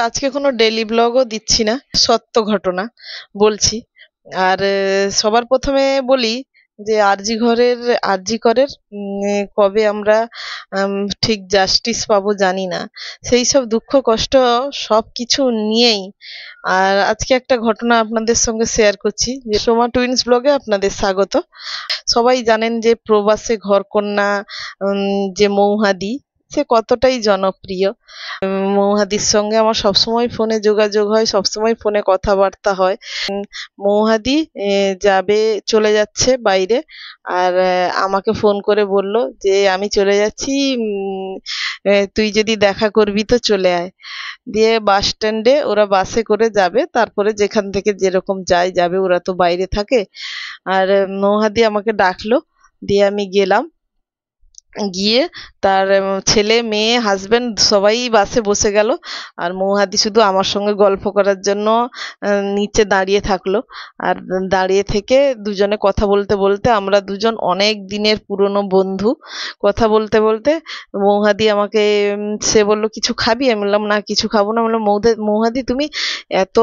আজকে কোনো ডেইলি ব্লগও দিচ্ছি না, সত্য ঘটনা বলছি। আর সবার প্রথমে বলি যে আরজি করের কবে আমরা আম, ঠিক জাস্টিস পাবো জানি না। সেই সব দুঃখ কষ্ট সবকিছু নিয়েই আর আজকে একটা ঘটনা আপনাদের সঙ্গে শেয়ার করছি, যে সোমা টুইন্স ব্লগে আপনাদের স্বাগত। সবাই জানেন যে প্রবাসে ঘরকন্যা যে মৌহাদি, সে কতটাই জনপ্রিয়। মৌহাদির সঙ্গে আমার সবসময় ফোনে যোগাযোগ হয়, সবসময় ফোনে কথাবার্তা হয়। মৌহাদি যাবে, চলে যাচ্ছে বাইরে। আর আমাকে ফোন করে বলল যে আমি চলে যাচ্ছি, তুই যদি দেখা করবি তো চলে আয়। দিয়ে বাস স্ট্যান্ডে ওরা বাসে করে যাবে, তারপরে যেখান থেকে যেরকম যায় যাবে, ওরা তো বাইরে থাকে। আর মৌহাদি আমাকে ডাকলো, দিয়ে আমি গেলাম। গিয়ে তার ছেলে মেয়ে হাজবেন্ড সবাই বাসে বসে গেল। আর মৌহাদি শুধু আমার সঙ্গে গল্প করার জন্য নিচে দাঁড়িয়ে থাকলো। আর দাঁড়িয়ে থেকে দুজনে কথা বলতে বলতে, আমরা দুজন অনেক দিনের পুরনো বন্ধু, কথা বলতে বলতে মৌহাদি আমাকে সে বললো কিছু খাবি? আমি বললাম না, কিছু খাবো না। বললাম মৌহাদি তুমি এত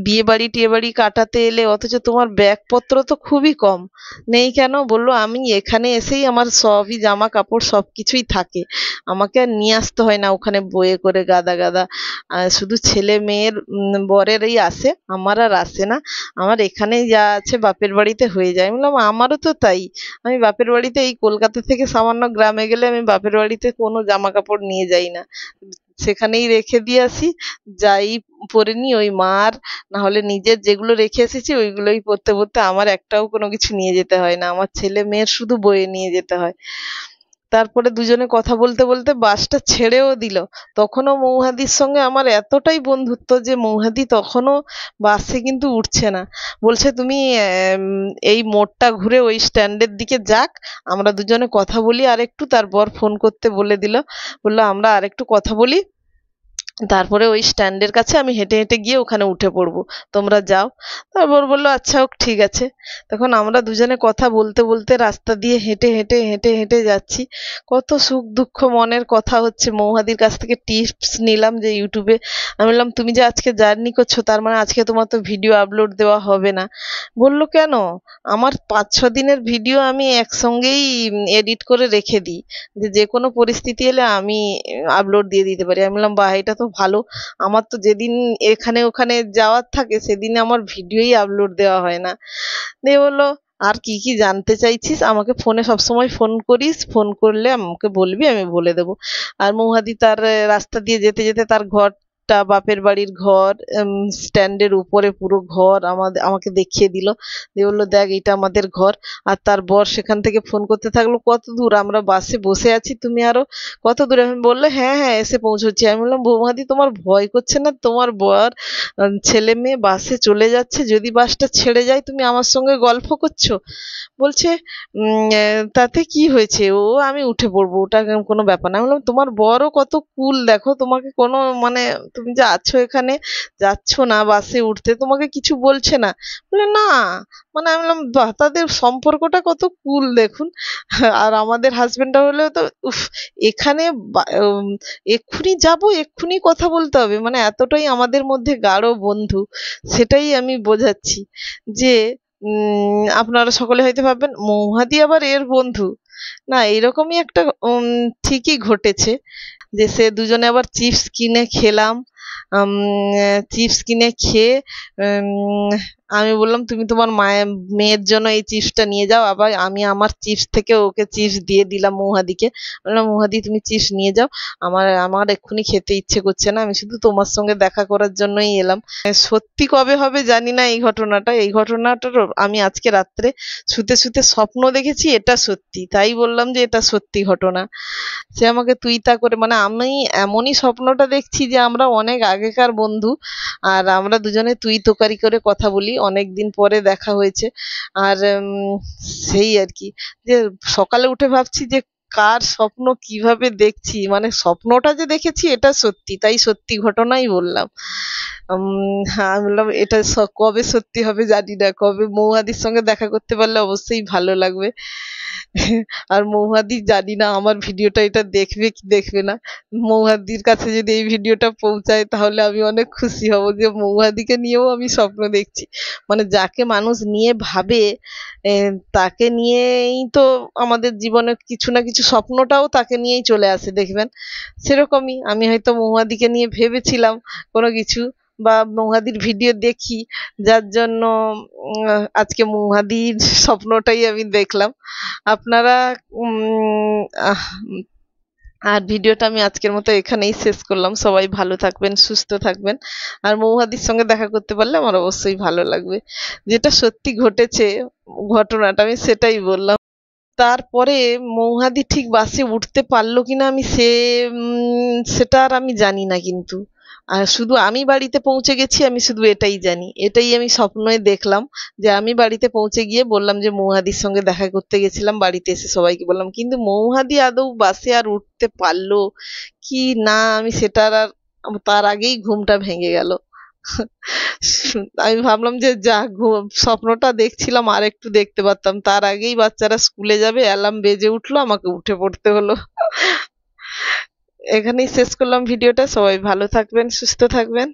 বিয়ে বাড়ি টিয়ে বাড়ি কাটাতে এলে, অথচ তোমার ব্যাগপত্র তো খুবই কম, নেই কেন? বললো আমি এখানে এসেই আমার সবই জামা কাপড় সবকিছুই থাকে, আমাকে আর নিয়ে আসতে হয় না ওখানে বয়ে করে গাদা গাদা। শুধু ছেলে মেয়ের বরেরই আসে, আমার আর আসে না। আমার এখানেই যা আছে বাপের বাড়িতে হয়ে যায়। আমি বললাম আমারও তো তাই, আমি বাপের বাড়িতে এই কলকাতা থেকে সামান্য গ্রামে গেলে আমি বাপের বাড়িতে কোনো জামা কাপড় নিয়ে যাই না, সেখানেই রেখে দিয়ে আসি। যাই পরে নি ওই মার, না হলে নিজের যেগুলো রেখে এসেছি ওইগুলোই পরতে পরতে আমার একটাও কোনো কিছু নিয়ে যেতে হয় না, আমার ছেলে মেয়ের শুধু বয়ে নিয়ে যেতে হয়। তারপরে দুজনে কথা বলতে বলতে বাসটা ছেড়েও দিল। তখনও মৌহাদির সঙ্গে আমার এতটাই বন্ধুত্ব যে মৌহাদি তখনও বাসে কিন্তু উঠছে না। বলছে তুমি এই মোড়টা ঘুরে ওই স্ট্যান্ডের দিকে যাক, আমরা দুজনে কথা বলি আর একটু। তারপর ফোন করতে বলে দিল, বললো আমরা আরেকটু কথা বলি, তারপরে ওই স্ট্যান্ডের কাছে আমি হেঁটে হেঁটে গিয়ে ওখানে উঠে পড়বো, তোমরা যাও। তারপর বললো আচ্ছা হোক, ঠিক আছে। তখন আমরা দুজনে কথা বলতে বলতে রাস্তা দিয়ে হেঁটে হেঁটে হেঁটে হেঁটে যাচ্ছি। কত সুখ দুঃখ মনের কথা হচ্ছে। মৌহাদির কাছ থেকে টিপস নিলাম যে ইউটিউবে, আমি বললাম তুমি যে আজকে জার্নি করছো, তার মানে আজকে তোমার তো ভিডিও আপলোড দেওয়া হবে না। বললো কেন? আমার 5-6 দিনের ভিডিও আমি একসঙ্গেই এডিট করে রেখে দিই, যে যে কোনো পরিস্থিতি এলে আমি আপলোড দিয়ে দিতে পারি। আমি বললাম বাহ, এটা তো ভালো। আমার তো যেদিন এখানে ওখানে যাওয়ার থাকে সেদিন আমার ভিডিওই আপলোড দেওয়া হয় না। দিয়ে বললো আর কি কি জানতে চাইছিস, আমাকে ফোনে সবসময় ফোন করিস, ফোন করলে আমাকে বলবি, আমি বলে দেবো। আর মৌহাদি তার রাস্তা দিয়ে যেতে যেতে তার ঘরটা, বাপের বাড়ির ঘর, স্ট্যান্ডের উপরে পুরো ঘর আমাকে দেখিয়ে দিল। দিয়ে বললো দেখ এটা আমাদের ঘর। আর তার বর সেখান থেকে ফোন করতে থাকলো, কত দূর? আমরা বাসে বসে আছি, তুমি আরো কত দূরে? আমি বললো হ্যাঁ হ্যাঁ এসে পৌঁছচ্ছি। আমি বললাম বৌমাদি তোমার ভয় করছে না? তোমার বর ছেলে মেয়ে বাসে চলে যাচ্ছে, যদি বাসটা ছেড়ে যায় তুমি আমার সঙ্গে গল্প করছো। বলছে তাতে কি হয়েছে, ও আমি উঠে পড়বো, ওটা কোনো ব্যাপার না। আমি বললাম তোমার বরও কত কুল, দেখো তোমাকে কোনো মানে, তুমি যে আছো এখানে, যাচ্ছ না বাসে উঠতে, তোমাকে কিছু বলছে না। বলে না। মানে আমি বললাম বাহ, তাদের সম্পর্কটা কত কুল দেখুন। আর আমাদের হাজবেন্ডরা হলেও তো উফ, এখানে এক্ষুনি যাব, এক্ষুনি কথা বলতে হবে, মানে এতটাই আমাদের মধ্যে গাঢ় বন্ধু। সেটাই আমি বোঝাচ্ছি যে আপনারা সকলে হয়তো ভাববেন মৌহাদি আবার এর বন্ধু। না, এরকমই একটা ঠিকই ঘটেছে, যে সে দুজনে আবার চিপস কিনে খেলাম। চিপস কিনে খেয়ে উম, আমি বললাম তুমি তোমার মেয়ের জন্য এই চিপসটা নিয়ে যাও। আবার আমি আমার চিপস থেকে ওকে চিপস দিয়ে দিলাম মৌহাদিকে। বললাম মৌহাদি তুমি চিপস নিয়ে যাও, আমার আমার এক্ষুনি খেতে ইচ্ছে করছে না, আমি শুধু তোমার সঙ্গে দেখা করার জন্যই এলাম। সত্যি কবে হবে জানি না এই ঘটনাটা। এই ঘটনাটার আমি আজকে রাত্রে শুতে শুতে স্বপ্ন দেখেছি, এটা সত্যি, তাই বললাম যে এটা সত্যি ঘটনা। সে আমাকে তুই তা করে, মানে আমি এমনই স্বপ্নটা দেখছি যে আমরা অনেক আগেকার বন্ধু, আর আমরা দুজনে তুই তোকারি করে কথা বলি, অনেক দিন পরে দেখা হয়েছে। আর সেই আর কি, যে সকালে উঠে ভাবছি যে কার স্বপ্ন কিভাবে দেখছি, মানে স্বপ্নটা যে দেখেছি এটা সত্যি, তাই সত্যি ঘটনাই বললাম। হ্যাঁ, আমি বললাম এটা কবে সত্যি হবে জানি না, কবে মৌহাদির সঙ্গে দেখা করতে পারলে অবশ্যই ভালো লাগবে। আর মৌহাদি জানি না আমার ভিডিওটা এটা দেখবে কি দেখবে না। মৌহাদির কাছে যদি এই ভিডিওটা পৌঁছায় তাহলে আমি অনেক খুশি হব যে মৌহাদিকে নিয়েও আমি স্বপ্ন দেখছি। মানে যাকে মানুষ নিয়ে ভাবে তাকে নিয়েই তো আমাদের জীবনে কিছু না কিছু স্বপ্নটাও তাকে নিয়েই চলে আসে দেখবেন। সেরকমই আমি হয়তো মৌহাদিকে নিয়ে ভেবেছিলাম কোনো কিছু, বা মৌহাদির ভিডিও দেখি, যার জন্য আজকে মৌহাদির স্বপ্নটাই আমি দেখলাম। আপনারা আহ আর ভিডিওটা আমি আজকের মতো এখানেই শেষ করলাম। সবাই ভালো থাকবেন, সুস্থ থাকবেন। আর মৌহাদির সঙ্গে দেখা করতে পারলে আমার অবশ্যই ভালো লাগবে। যেটা সত্যি ঘটেছে ঘটনাটা আমি সেটাই বললাম। তারপরে মৌহাদি ঠিক বাসে উঠতে পারলো কিনা আমি সেটা আর আমি জানি না কিন্তু। আর শুধু আমি বাড়িতে পৌঁছে গেছি, আমি শুধু এটাই জানি। এটাই আমি স্বপ্নে দেখলাম যে আমি বাড়িতে পৌঁছে গিয়ে বললাম যে মৌহাদির সঙ্গে দেখা করতে গেছিলাম, বাড়িতে এসে সবাইকে বললাম। কিন্তু মৌহাদি আদৌ বাসে আর উঠতে পারলো কি না আমি সেটার আর, তার আগেই ঘুমটা ভেঙে গেল। আমি ভাবলাম যে যা স্বপ্নটা দেখছিলাম আর একটু দেখতে পারতাম, তার আগেই বাচ্চারা স্কুলে যাবে, অ্যালার্ম বেজে উঠলো, আমাকে উঠে পড়তে হলো। এখানেই শেষ করলাম ভিডিওটা। সবাই ভালো থাকবেন, সুস্থ থাকবেন।